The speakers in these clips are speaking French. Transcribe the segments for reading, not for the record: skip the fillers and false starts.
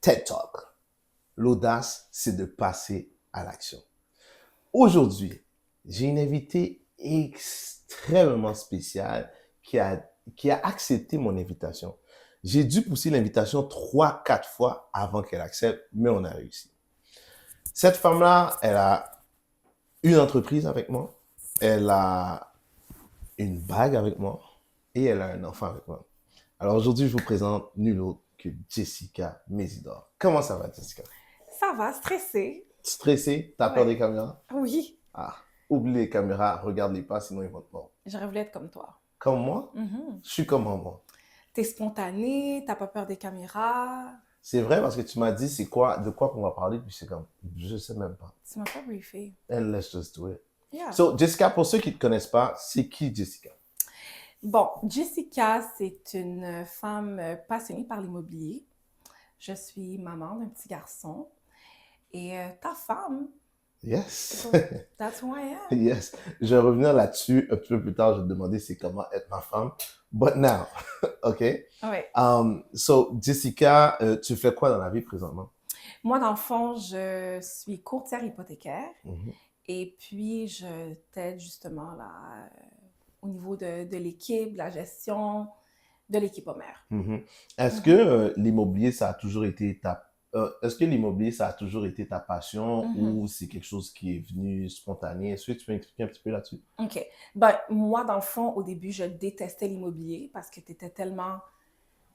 TED Talk. L'audace, c'est de passer à l'action. Aujourd'hui, j'ai une invitée extrêmement spéciale qui a accepté mon invitation. J'ai dû pousser l'invitation 3-4 fois avant qu'elle accepte, mais on a réussi. Cette femme-là, elle a une entreprise avec moi, elle a une bague avec moi et elle a un enfant avec moi. Alors aujourd'hui, je vous présente nul autre que Jessica Mésidor. Comment ça va, Jessica? Ça va, stressée. Stressée? T'as peur des Ouais. caméras? Oui, Ah, oublie les caméras, regarde-les pas, sinon ils vont te mordre. j'aurais voulu être comme toi. Comme moi? Mhm. Je suis comment moi? T'es spontanée, t'as pas peur des caméras. C'est vrai parce que tu m'as dit c'est quoi, de quoi qu'on va parler, puis c'est comme, je sais même pas. Tu m'as pas briefé. And let's just do it. Yeah. So, Jessica, pour ceux qui ne te connaissent pas, c'est qui Jessica? Bon, Jessica, c'est une femme passionnée par l'immobilier. Je suis maman d'un petit garçon. Et ta femme, Yes. so that's who I am. Yes. Je vais revenir là-dessus un petit peu plus tard. Je vais te demander c'est comment être ma femme. But now, OK? Ouais. So, Jessica, tu fais quoi dans la vie présentement? Moi, dans le fond, je suis courtière hypothécaire. Mhm. Et puis, je t'aide justement là, au niveau de l'équipe, de la gestion de l'équipe Homer. Mhm. Est-ce que Mhm. l'immobilier, ça a toujours été est-ce que l'immobilier, ça a toujours été ta passion Mhm. ou c'est quelque chose qui est venu spontané? Est-ce que tu peux m'expliquer un petit peu là-dessus? OK. Ben, moi, dans le fond, au début, je détestais l'immobilier parce que tu étais tellement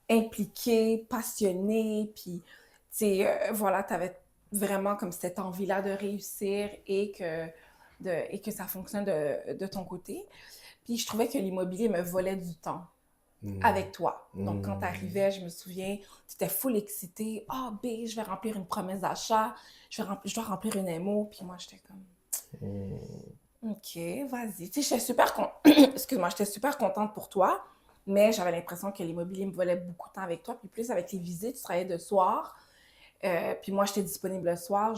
impliqué, passionné, puis, tu sais, voilà, tu avais vraiment comme cette envie-là de réussir et que ça fonctionne de ton côté. Puis, je trouvais que l'immobilier me volait du temps Mm. avec toi. Donc, quand tu Mm. arrivais, je me souviens, tu étais full excitée. Ah, B, je vais remplir une promesse d'achat, je dois remplir une MO. Puis moi, j'étais comme, Mm. OK, vas-y. Tu sais, j'étais super excuse-moi, j'étais super contente pour toi, mais j'avais l'impression que l'immobilier me volait beaucoup de temps avec toi. Puis plus avec les visites, tu travaillais de soir. Puis moi, j'étais disponible le soir.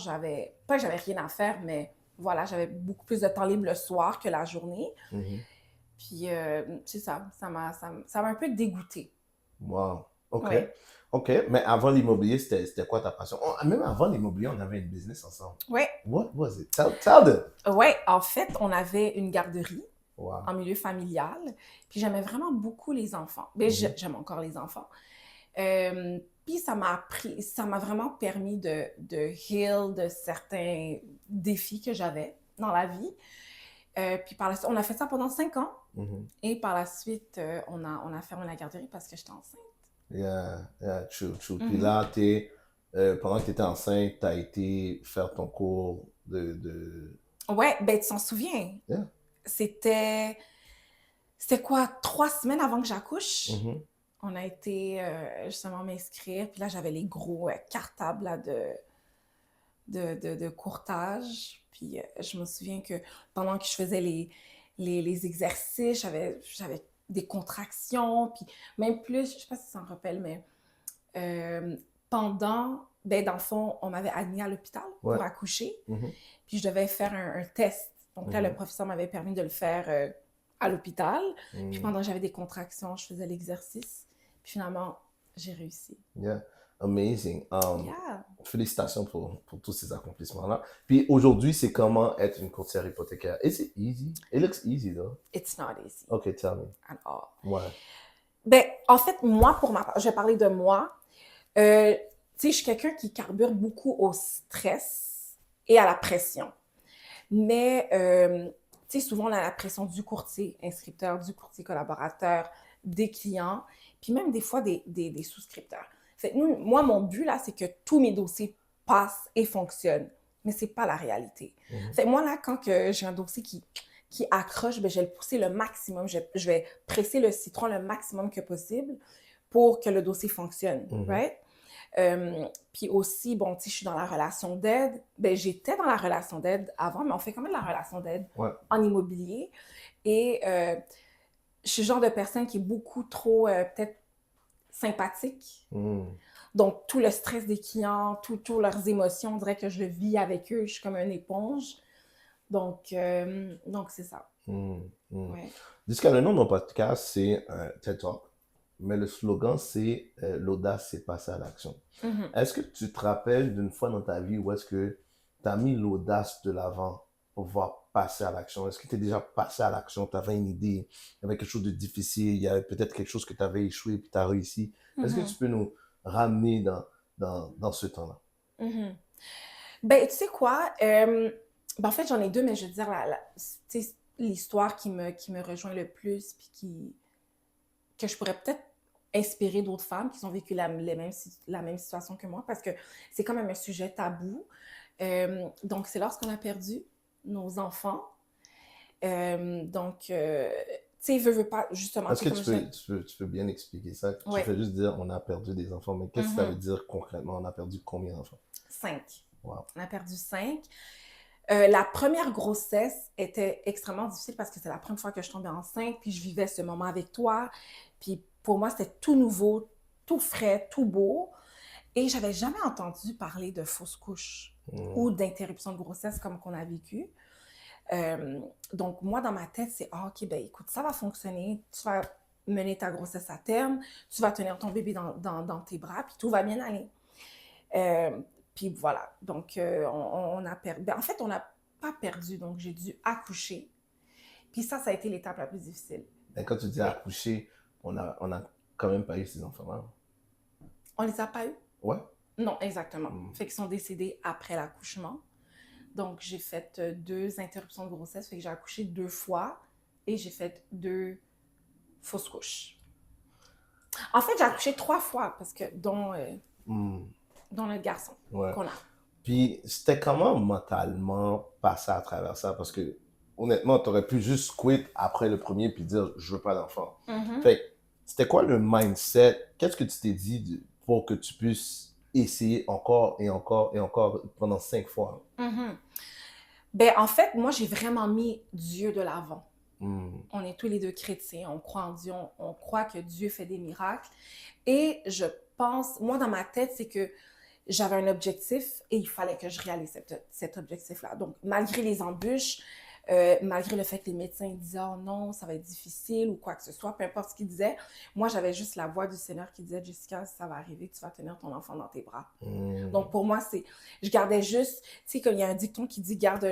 Pas que j'avais rien à faire, mais voilà, j'avais beaucoup plus de temps libre le soir que la journée. Mhm. Puis c'est ça, ça m'a un peu dégoûtée. Wow. OK. Ouais. OK. Mais avant l'immobilier, c'était quoi ta passion? Même avant l'immobilier, on avait une business ensemble. Ouais. What was it? Tell them. Ouais, en fait, on avait une garderie Wow. en milieu familial. Puis j'aimais vraiment beaucoup les enfants. Mais Mhm. j'aime encore les enfants. Puis ça m'a vraiment permis de heal de certains défis que j'avais dans la vie. Puis par la suite, on a fait ça pendant 5 ans. Mhm. Et par la suite, on a fermé la garderie parce que j'étais enceinte. Yeah, yeah, true, true. Puis Mhm. là, pendant que tu étais enceinte, tu as été faire ton cours de... Ouais, ben tu t'en souviens. Yeah. C'était, c'était quoi, 3 semaines avant que j'accouche? Mhm. On a été justement m'inscrire. Puis là, j'avais les gros cartables là, de courtage. Puis je me souviens que pendant que je faisais les exercices, j'avais des contractions. Puis même plus, je ne sais pas si ça en rappelle, mais euh, ben, dans le fond, on m'avait admis à l'hôpital Ouais. pour accoucher. Mhm. Puis je devais faire un test. Donc là, le Mhm. professeur m'avait permis de le faire à l'hôpital. Puis Mhm. pendant que j'avais des contractions, je faisais l'exercice. Puis finalement, j'ai réussi. Yeah. Amazing. Yeah, Félicitations pour tous ces accomplissements-là. Puis aujourd'hui, c'est comment être une courtière hypothécaire. Is it easy? It looks easy, though. it's not easy Okay, tell me. at all. Ouais. Ben, en fait, moi, pour ma part, je vais parler de moi. Tu sais, je suis quelqu'un qui carbure beaucoup au stress et à la pression. Mais, tu sais, souvent, on a la pression du courtier inscripteur, du courtier collaborateur, des clients, puis même des fois des souscripteurs. Fait que moi, mon but, là, c'est que tous mes dossiers passent et fonctionnent. Mais c'est pas la réalité. Mhm. Fait que moi, là, quand que j'ai un dossier qui accroche, ben, je vais le pousser le maximum. Je vais presser le citron le maximum que possible pour que le dossier fonctionne, Mhm. right? Puis aussi, bon, tu sais, je suis dans la relation d'aide. Ben, j'étais dans la relation d'aide avant, mais on fait quand même la relation d'aide Ouais. en immobilier. Et je suis le genre de personne qui est beaucoup trop, peut-être, sympathique. Mhm. Donc, tout le stress des clients, toutes leurs émotions, on dirait que je le vis avec eux. Je suis comme une éponge. Donc c'est ça. Mhm. Mhm. Ouais. Jusqu'à le nom de mon podcast, c'est TED Talk. mais le slogan, c'est l'audace, c'est passer à l'action. Mhm. Est-ce que tu te rappelles d'une fois dans ta vie où est-ce que tu as mis l'audace de l'avant pour pouvoir passer à l'action? Est-ce que tu es déjà passé à l'action? Tu avais une idée, il y avait quelque chose de difficile, il y avait peut-être quelque chose que tu avais échoué puis tu as réussi. Est-ce que Mhm. tu peux nous ramener dans ce temps-là? Mhm. Ben, tu sais quoi? Ben, en fait, j'en ai deux, mais je veux dire, tu sais, l'histoire qui me rejoint le plus, puis que je pourrais peut-être inspirer d'autres femmes qui ont vécu la même situation que moi, parce que c'est quand même un sujet tabou. Donc, c'est lorsqu'on a perdu nos enfants. Tu sais, veux pas, justement, tu Est-ce sais, que comme je disais. tu peux bien expliquer ça? Tu Ouais. fais juste dire on a perdu des enfants, mais qu'est-ce que ça veut Mhm. dire concrètement? On a perdu combien d'enfants? 5. Wow. On a perdu 5. La première grossesse était extrêmement difficile parce que c'est la première fois que je tombais enceinte, puis je vivais ce moment avec toi. Puis pour moi, c'était tout nouveau, tout frais, tout beau. Et j'avais jamais entendu parler de fausse couche Mm. ou d'interruption de grossesse comme qu'on a vécu. Euh, donc, moi, dans ma tête, c'est ah, OK, ben écoute, ça va fonctionner. Tu vas mener ta grossesse à terme, tu vas tenir ton bébé dans tes bras, puis tout va bien aller. Euh, Puis voilà. Donc, on a perdu. Ben, en fait, on n'a pas perdu, donc j'ai dû accoucher. Puis ça a été l'étape la plus difficile. Mais quand tu dis Mais accoucher, on a quand même pas eu ces enfants-là. on les a pas eus? Ouais. Non, exactement. Mm. Fait qu'ils sont décédés après l'accouchement. Donc, j'ai fait 2 interruptions de grossesse. Fait que j'ai accouché 2 fois et j'ai fait 2 fausses couches. En fait, j'ai accouché 3 fois parce que Mm. dont notre garçon Ouais. qu'on a. Puis, c'était comment mentalement passer à travers ça? Parce que, honnêtement, tu aurais pu juste quit après le premier puis dire, je veux pas d'enfant. Mhm. Fait que, c'était quoi le mindset? Qu'est-ce que tu t'es dit pour que tu puisses essayer encore et encore et encore pendant 5 fois? Mhm. Ben, en fait, moi, j'ai vraiment mis Dieu de l'avant. Mm. On est tous les deux chrétiens, on croit en Dieu, on croit que Dieu fait des miracles. Et je pense, moi, dans ma tête, c'est que j'avais un objectif et il fallait que je réalise cet objectif-là. Donc, malgré les embûches, malgré le fait que les médecins disaient « Oh non, ça va être difficile » ou quoi que ce soit, peu importe ce qu'ils disaient, moi, j'avais juste la voix du Seigneur qui disait « Jessica, ça va arriver, tu vas tenir ton enfant dans tes bras. » Mm. Donc, pour moi, je gardais juste, tu sais, comme il y a un dicton qui dit garde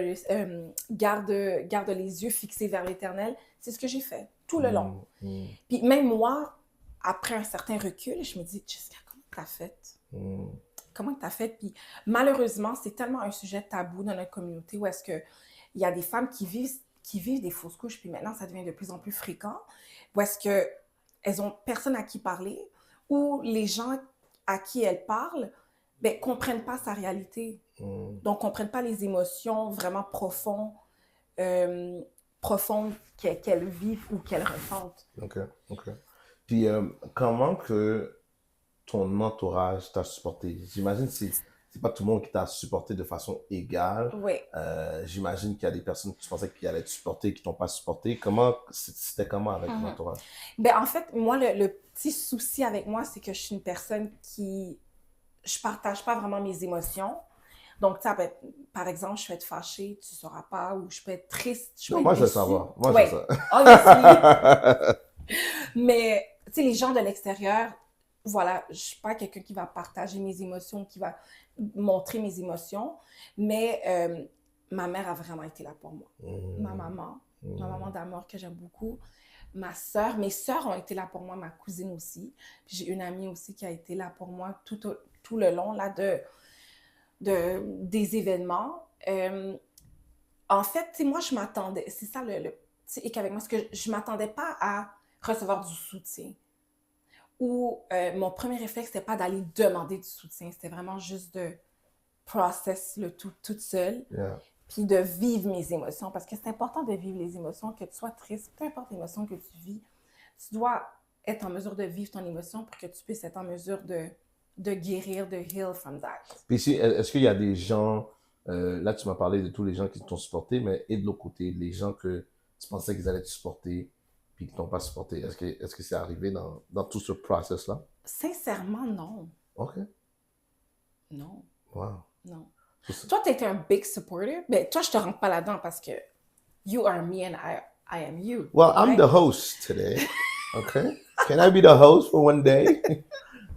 les yeux fixés vers l'éternel. C'est ce que j'ai fait tout le long. Mm. Mm. Puis même moi, après un certain recul, je me dis, Jessica, comment t'as fait? Mm. Comment t'as fait? Puis malheureusement, c'est tellement un sujet tabou dans notre communauté où est-ce que il y a des femmes qui vivent des fausses couches, puis maintenant, ça devient de plus en plus fréquent, où est-ce que elles ont personne à qui parler, ou les gens à qui elles parlent, ben, comprennent pas sa réalité. Mm. Donc, comprennent pas les émotions vraiment euh, profondes qu'elles vivent ou qu'elles ressentent. OK, OK. Puis, comment que ton entourage t'a supporté? J'imagine que c'est pas tout le monde qui t'a supporté de façon égale. Oui. J'imagine qu'il y a des personnes que tu pensais qu'ils allaient te supporter, qui t'ont pas supporté. Comment, c'était comment avec ton Mhm. entourage? Ben, en fait, moi, le petit souci avec moi, c'est que je suis une personne qui... Je partage pas vraiment mes émotions. Donc, tu sais, par exemple, je peux être fâchée, tu sauras pas, ou je peux être triste, je peux Non, être moi, je veux déçue. savoir. Moi, je Oui, veux obviously. ça. Mais, tu sais, les gens de l'extérieur, voilà, je suis pas quelqu'un qui va partager mes émotions, qui va montrer mes émotions, mais ma mère a vraiment été là pour moi. Ma maman d'amour que j'aime beaucoup, ma sœur, mes sœurs ont été là pour moi, ma cousine aussi. Puis j'ai une amie aussi qui a été là pour moi tout le long là, des événements. En fait, tu sais, moi, je m'attendais, c'est ça tu sais, et qu'avec moi, c'est que je m'attendais pas à recevoir du soutien. Ou mon premier réflexe, c'était pas d'aller demander du soutien, c'était vraiment juste de process le tout toute seule, Yeah. puis de vivre mes émotions, parce que c'est important de vivre les émotions, que tu sois triste, peu importe l'émotion que tu vis, tu dois être en mesure de vivre ton émotion pour que tu puisses être en mesure de guérir, de heal from that. Puis ici, est-ce qu'il y a des gens, là tu m'as parlé de tous les gens qui t'ont supporté, mais et de l'autre côté, les gens que tu pensais qu'ils allaient te supporter, puis qui t'ont pas supporté, est-ce que c'est arrivé dans tout ce process-là? Sincèrement, non. OK. Non. Wow. Non. So, c'est- Toi, tu été un big supporter, mais toi, je te rentre pas là-dedans parce que you are me and I am you. Well, I'm right? the host today. OK? Can I be the host for one day?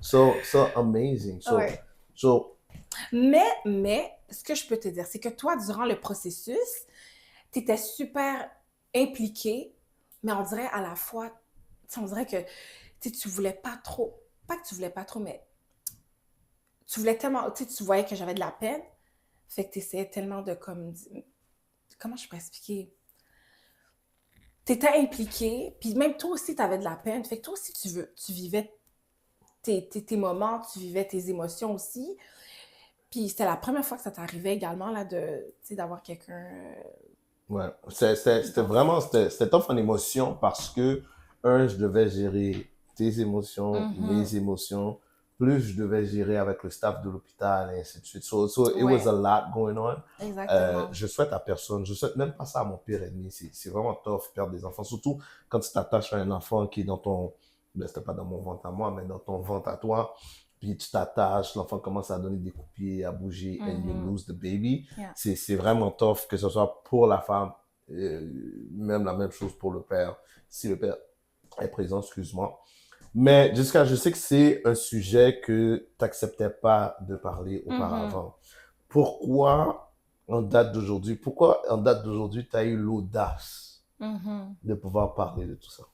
So amazing. Ouais. So, Mais, ce que je peux te dire, c'est que toi, durant le processus, tu étais super impliquée, mais on dirait à la fois, tu sais, on dirait que tu voulais pas trop, pas que tu voulais pas trop, mais tu voulais tellement, tu voyais que j'avais de la peine, fait que tu essayais tellement de comme, comment je peux expliquer? Tu étais impliquée, puis même toi aussi, tu avais de la peine, fait que toi aussi, tu vivais tes moments, tu vivais tes émotions aussi. Puis c'était la première fois que ça t'arrivait également, là, d'avoir quelqu'un... ouais, c'était vraiment, c'était tough en émotion parce que, je devais gérer tes émotions, mes émotions, plus je devais gérer avec le staff de l'hôpital et ainsi de suite. So it was Ouais, a lot going on. exactement. Je souhaite à personne, je souhaite même pas ça à mon pire ennemi. C'est vraiment tough perdre des enfants, surtout quand tu t'attaches à un enfant qui est dans ton, ben c'était pas dans mon ventre à moi, mais dans ton ventre à toi. Puis tu t'attaches, l'enfant commence à donner des coups de pied, à bouger, and you lose the baby. Yeah. C'est vraiment tough, que ce soit pour la femme, même la même chose pour le père, si le père est présent, excuse-moi. Mais Jessica, je sais que c'est un sujet que tu n'acceptais pas de parler auparavant. Pourquoi en date d'aujourd'hui, tu as eu l'audace de pouvoir parler de tout ça?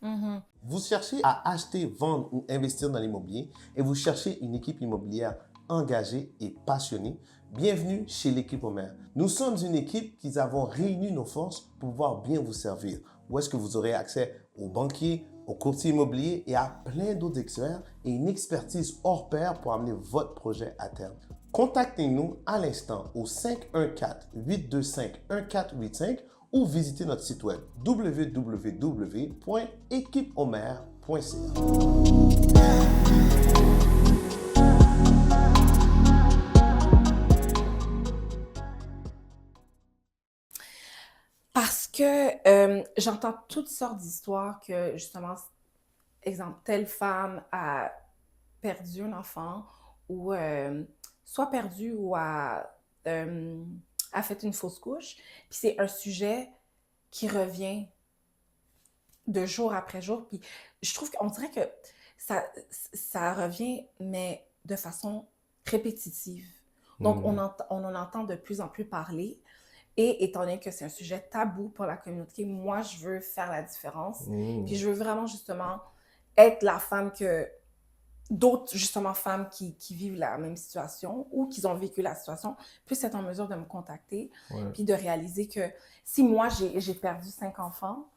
Vous cherchez à acheter, vendre ou investir dans l'immobilier et vous cherchez une équipe immobilière engagée et passionnée, bienvenue chez l'équipe Omer. Nous sommes une équipe qui avons réuni nos forces pour pouvoir bien vous servir. Où est-ce que vous aurez accès aux banquiers, aux courtiers immobiliers et à plein d'autres experts et une expertise hors pair pour amener votre projet à terme. Contactez-nous à l'instant au 514-825-1485 ou visitez notre site web www.equipeomer.ca. Parce que j'entends toutes sortes d'histoires que, justement, exemple, telle femme a perdu un enfant ou soit perdu ou a fait une fausse couche. Puis c'est un sujet qui revient de jour après jour. Puis je trouve qu'on dirait que ça revient, mais de façon répétitive. Donc, on en entend de plus en plus parler. Et étant donné que c'est un sujet tabou pour la communauté, moi, je veux faire la différence. Puis je veux vraiment, justement, être la femme que d'autres, justement, femmes qui vivent la même situation ou qui ont vécu la situation puissent être en mesure de me contacter, puis de réaliser que si moi, j'ai perdu 5 enfants,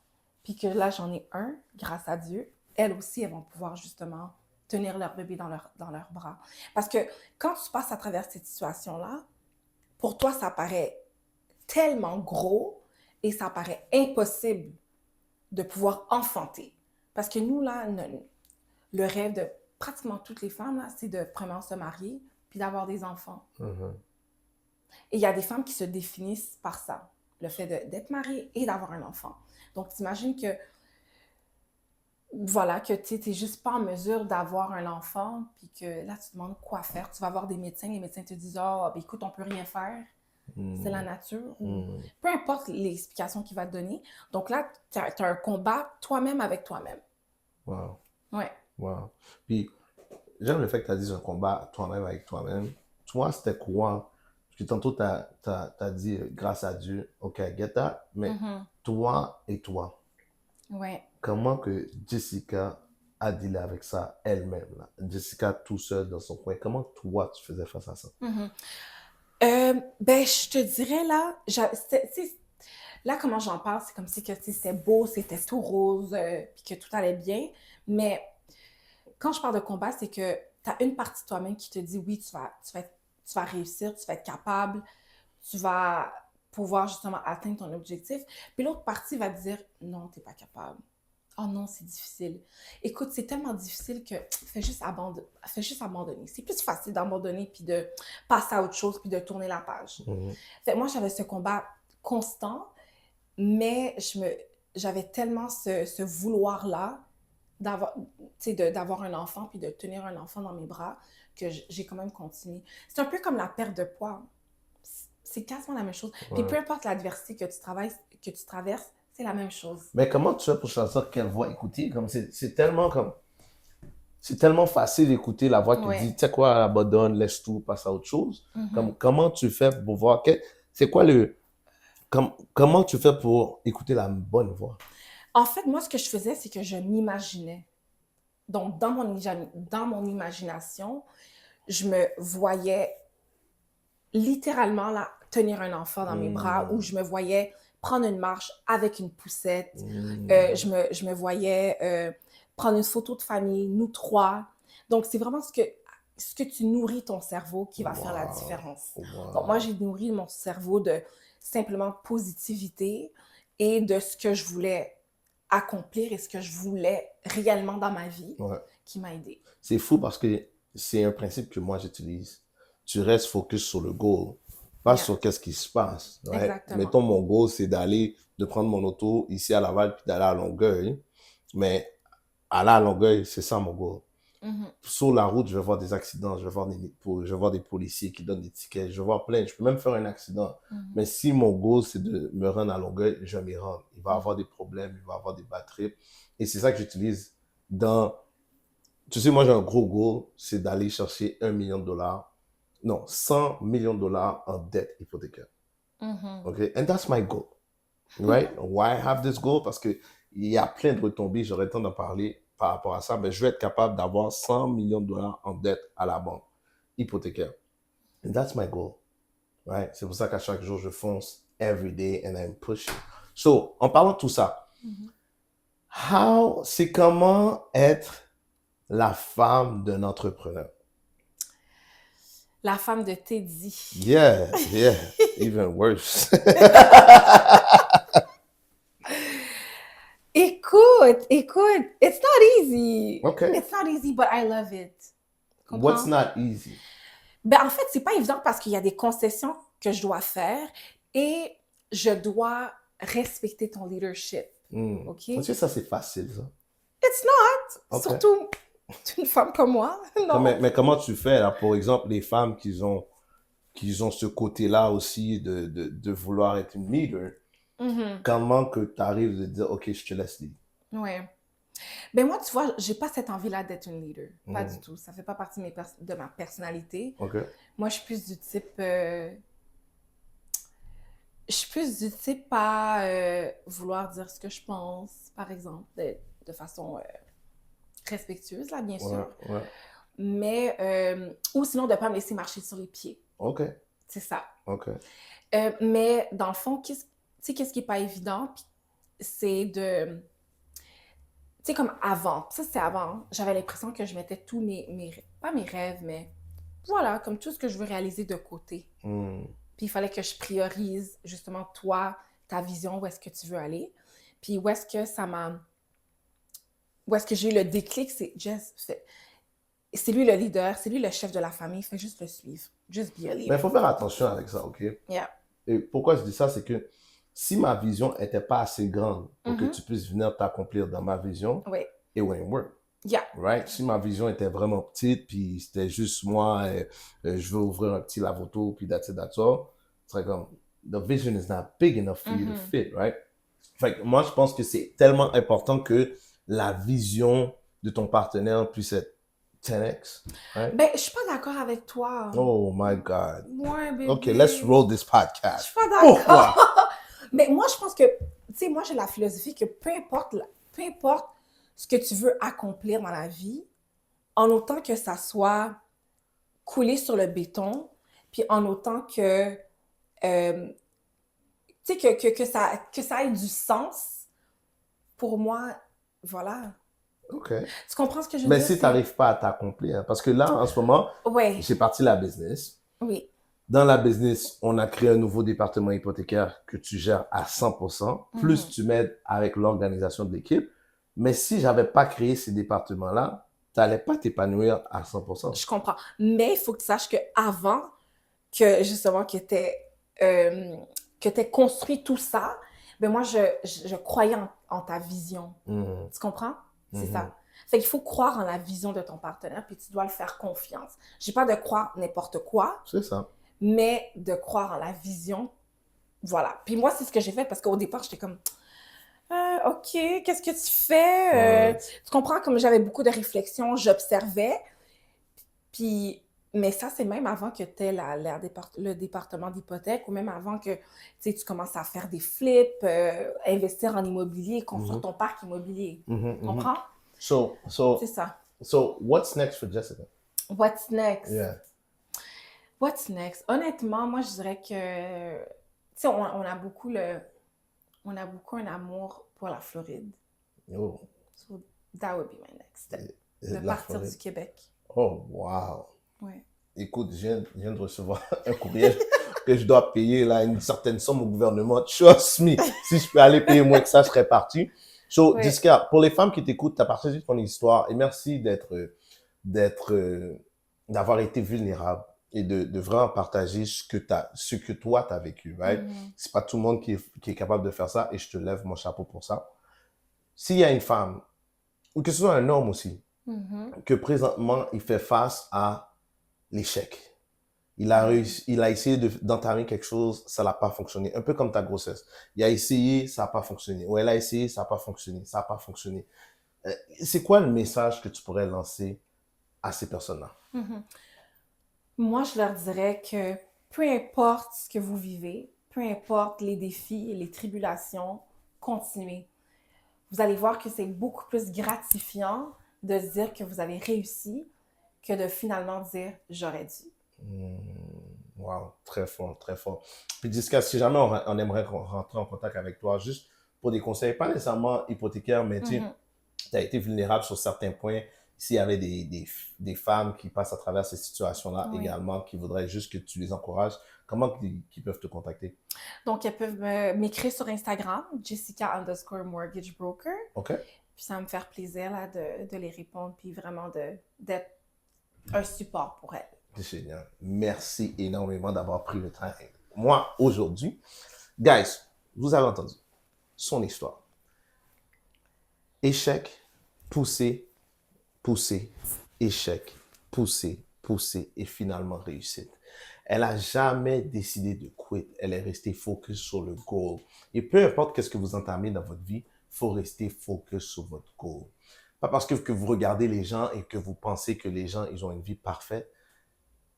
puis que là, j'en ai un, grâce à Dieu, elles aussi, elles vont pouvoir, justement, tenir leur bébé dans leurs bras. Parce que quand tu passes à travers cette situation-là, pour toi, ça paraît tellement gros et ça paraît impossible de pouvoir enfanter. Parce que nous, là, le rêve de pratiquement toutes les femmes, là, c'est de vraiment se marier puis d'avoir des enfants. Et il y a des femmes qui se définissent par ça, le fait d'être mariée et d'avoir un enfant. Donc, t'imagines que, voilà, que tu n'es juste pas en mesure d'avoir un enfant puis que là, tu te demandes quoi faire. Tu vas voir des médecins, les médecins te disent « Ah, ben, écoute, on peut rien faire. » C'est la nature. Peu importe l'explication qu'il va te donner. Donc là, tu as un combat toi-même avec toi-même. Wow. Ouais. Wow. Puis, j'aime le fait que tu as dit un combat toi-même avec toi-même. Toi, c'était quoi? Parce que tantôt, tu as dit grâce à Dieu, OK, I get that. Mais toi et toi, Ouais. comment que Jessica a dealé avec ça elle-même, là? Jessica tout seul dans son coin, comment toi tu faisais face à ça? Ben, je te dirais là, là, comment j'en parle, c'est comme si que c'était beau, c'était tout rose, puis que tout allait bien. Mais quand je parle de combat, c'est que tu as une partie de toi-même qui te dit oui, tu vas réussir, tu vas être capable, tu vas pouvoir justement atteindre ton objectif. Puis l'autre partie va te dire non, tu n'es pas capable. Oh non, c'est difficile. Écoute, c'est tellement difficile que fais juste abandonner. C'est plus facile d'abandonner puis de passer à autre chose puis de tourner la page. Fait, moi, j'avais ce combat constant, mais j'avais tellement ce vouloir-là d'avoir un enfant puis de tenir un enfant dans mes bras que j'ai quand même continué. C'est un peu comme la perte de poids. C'est quasiment la même chose. Puis peu importe l'adversité que tu traverses, c'est la même chose. Mais comment tu fais pour faire ça qu'elle va écouter? Comme c'est tellement comme... c'est tellement facile d'écouter la voix qui Ouais. dit, tu sais quoi, abandonne, laisse tout, passe à autre chose. Mhm. Comment tu fais pour voir, c'est quoi comment tu fais pour écouter la bonne voix? En fait, moi, ce que je faisais, c'est que je m'imaginais. Donc, dans mon imagination, je me voyais littéralement là, tenir un enfant dans mes bras ou je me voyais prendre une marche avec une poussette. Je me voyais prendre une photo de famille, nous trois. Donc, c'est vraiment ce que tu nourris ton cerveau qui va faire la différence. Donc, moi, j'ai nourri mon cerveau de simplement positivité et de ce que je voulais accomplir et ce que je voulais réellement dans ma vie Ouais. qui m'a aidé. C'est fou parce que c'est un principe que moi j'utilise. Tu restes focus sur le goal, pas Yeah. sur qu'est-ce qui se passe. Ouais? Exactement. Mettons, mon goal, c'est de prendre mon auto ici à Laval puis d'aller à Longueuil. Mais aller à Longueuil, c'est ça mon goal. Mhm. Sur la route, je vais voir des accidents, je vais voir des policiers qui donnent des tickets, je vais voir plein, je peux même faire un accident. Mais si mon goal, c'est de me rendre à Longueuil, je vais m'y rendre. Il va y avoir des problèmes, il va y avoir des bad trips. Et c'est ça que j'utilise dans... Tu sais, moi, j'ai un gros goal, c'est d'aller chercher 1 million de dollars. Non, 100 millions de dollars en dette hypothécaire. Mhm. OK? And that's my goal. Right? Why I have this goal? Parce que il y a plein de retombées, j'aurais le temps d'en parler par rapport à ça, mais je vais être capable d'avoir 100 millions de dollars en dette à la banque hypothécaire. And that's my goal. Right? C'est pour ça qu'à chaque jour, je fonce every day and I'm pushing. So, en parlant de tout ça, c'est comment être la femme d'un entrepreneur? La femme de Teddy. Yeah, even worse. Écoute, it's not easy. Okay. It's not easy, but I love it. Comprends? What's not easy? Ben, en fait, c'est pas évident parce qu'il y a des concessions que je dois faire et je dois respecter ton leadership. OK? Tu sais, ça, c'est facile, ça. It's not. Okay. Surtout une femme comme moi. Non. Mais comment tu fais, là, pour exemple, les femmes qui ont ce côté-là aussi de vouloir être une leader, comment que tu arrives de dire, OK, je te laisse lead? Ouais. Ben moi, tu vois, j'ai pas cette envie-là d'être une leader. Pas du tout. Ça fait pas partie de ma personnalité. OK. Moi, je suis plus du type... Je suis plus du type à vouloir dire ce que je pense, par exemple, de façon respectueuse, là, bien sûr. Ouais. Mais, ou sinon, de pas me laisser marcher sur les pieds. OK. C'est ça. OK. Mais dans le fond, qu'est-ce qui est pas évident, c'est de... Tu sais, comme avant, ça c'était avant, j'avais l'impression que je mettais tous pas mes rêves, mais voilà, comme tout ce que je veux réaliser de côté. Puis il fallait que je priorise justement toi, ta vision, où est-ce que tu veux aller. Puis où est-ce que j'ai eu le déclic, c'est c'est lui le leader, c'est lui le chef de la famille, il faut juste le suivre. Just be a leader. Mais il faut faire attention avec ça, OK? Yeah. Et pourquoi je dis ça, c'est que si ma vision n'était pas assez grande pour que tu puisses venir t'accomplir dans ma vision, Oui. it wouldn't work. Yeah. Right? Si ma vision était vraiment petite, puis c'était juste moi, je veux ouvrir un petit lavoto, puis that's all, ce serait comme, the vision is not big enough for you to fit, right? Fait que moi, je pense que c'est tellement important que la vision de ton partenaire puisse être 10x, right? Ben, je suis pas d'accord avec toi. Oh my God. Ouais, bébé. OK, let's roll this Je podcast. suis pas d'accord. Pourquoi? Mais moi, je pense que, tu sais, moi, j'ai la philosophie que peu importe ce que tu veux accomplir dans la vie, en autant que ça soit coulé sur le béton, puis en autant que, tu sais, que ça ait du sens, pour moi, voilà. OK. Tu comprends ce que je veux Mais dire? si tu n'arrives pas à t'accomplir, parce que là, en ce moment, Ouais, j'ai parti la business. oui. Dans la business, on a créé un nouveau département hypothécaire que tu gères à 100%, plus tu m'aides avec l'organisation de l'équipe. Mais si j'avais pas créé ces départements-là, tu n'allais pas t'épanouir à 100%. Je comprends. Mais il faut que tu saches qu'avant que, justement, que t'aies construit tout ça, ben moi, je croyais en ta vision. Tu comprends? C'est ça. Fait qu'il faut croire en la vision de ton partenaire, puis tu dois le faire confiance. Je dis pas de croire n'importe quoi, C'est ça. mais de croire en la vision. Voilà. Puis moi, c'est ce que j'ai fait parce qu'au départ, j'étais comme, OK, qu'est-ce que tu fais? Ouais. Tu comprends, comme j'avais beaucoup de réflexions, j'observais. Puis, mais ça, c'est même avant que tu aies le département d'hypothèque ou même avant que tu commences à faire des flips, investir en immobilier, construire Mhm, ton parc immobilier. mhm, Tu mhm. comprends? So, C'est so, ça. so, what's next for Jessica? What's next? Yeah. What's next? Honnêtement, moi, je dirais que, tu sais, on a beaucoup un amour pour la Floride. Oh, So, that would be my next step. De la partir Floride. du Québec. Oh, wow. Ouais. Écoute, je viens de recevoir un courriel que je dois payer là une certaine somme au gouvernement. Trust me, si je peux aller payer moins que ça, je serais parti. So, Ouais. Jessica, pour les femmes qui t'écoutent, tu as partagé ton histoire et merci d'avoir été vulnérable et de vraiment partager ce que toi t'as vécu, right? Mhm. C'est pas tout le monde qui est capable de faire ça et je te lève mon chapeau pour ça. S'il y a une femme, ou que ce soit un homme aussi, Mhm. que présentement il fait face à l'échec. Il a essayé d'entamer quelque chose, ça n'a pas fonctionné. Un peu comme ta grossesse. Il a essayé, ça n'a pas fonctionné. Ou elle a essayé, ça n'a pas fonctionné. Ça n'a pas fonctionné. C'est quoi le message que tu pourrais lancer à ces personnes-là? Mhm. Moi, je leur dirais que peu importe ce que vous vivez, peu importe les défis et les tribulations, continuez. Vous allez voir que c'est beaucoup plus gratifiant de se dire que vous avez réussi que de finalement dire j'aurais dû. Hmm, wow, très fort, très fort. Puis Jessica, si jamais on aimerait rentrer en contact avec toi, juste pour des conseils, pas nécessairement hypothécaires, mais tu Mhm. as été vulnérable sur certains points. S'il y avait des femmes qui passent à travers ces situations-là Oui. également, qui voudraient juste que tu les encourages, comment ils peuvent te contacter? Donc, elles peuvent m'écrire sur Instagram, Jessica_Mortgage Broker. OK? Puis ça va me faire plaisir là, de les répondre, puis vraiment d'être un support pour elles. C'est génial. Merci énormément d'avoir pris le temps. Moi, aujourd'hui, guys, vous avez entendu son histoire. Échec, poussé, poussé, échec, poussé, poussé et finalement réussite. Elle a jamais décidé de quit. Elle est restée focus sur le goal. Et peu importe qu'est-ce que vous entamez dans votre vie, faut rester focus sur votre goal. Pas parce que vous regardez les gens et que vous pensez que les gens, ils ont une vie parfaite.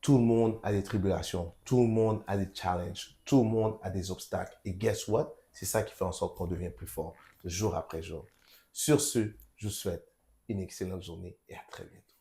Tout le monde a des tribulations. Tout le monde a des challenges. Tout le monde a des obstacles. Et guess what? C'est ça qui fait en sorte qu'on devient plus fort jour après jour. Sur ce, je vous souhaite une excellente journée et à très bientôt.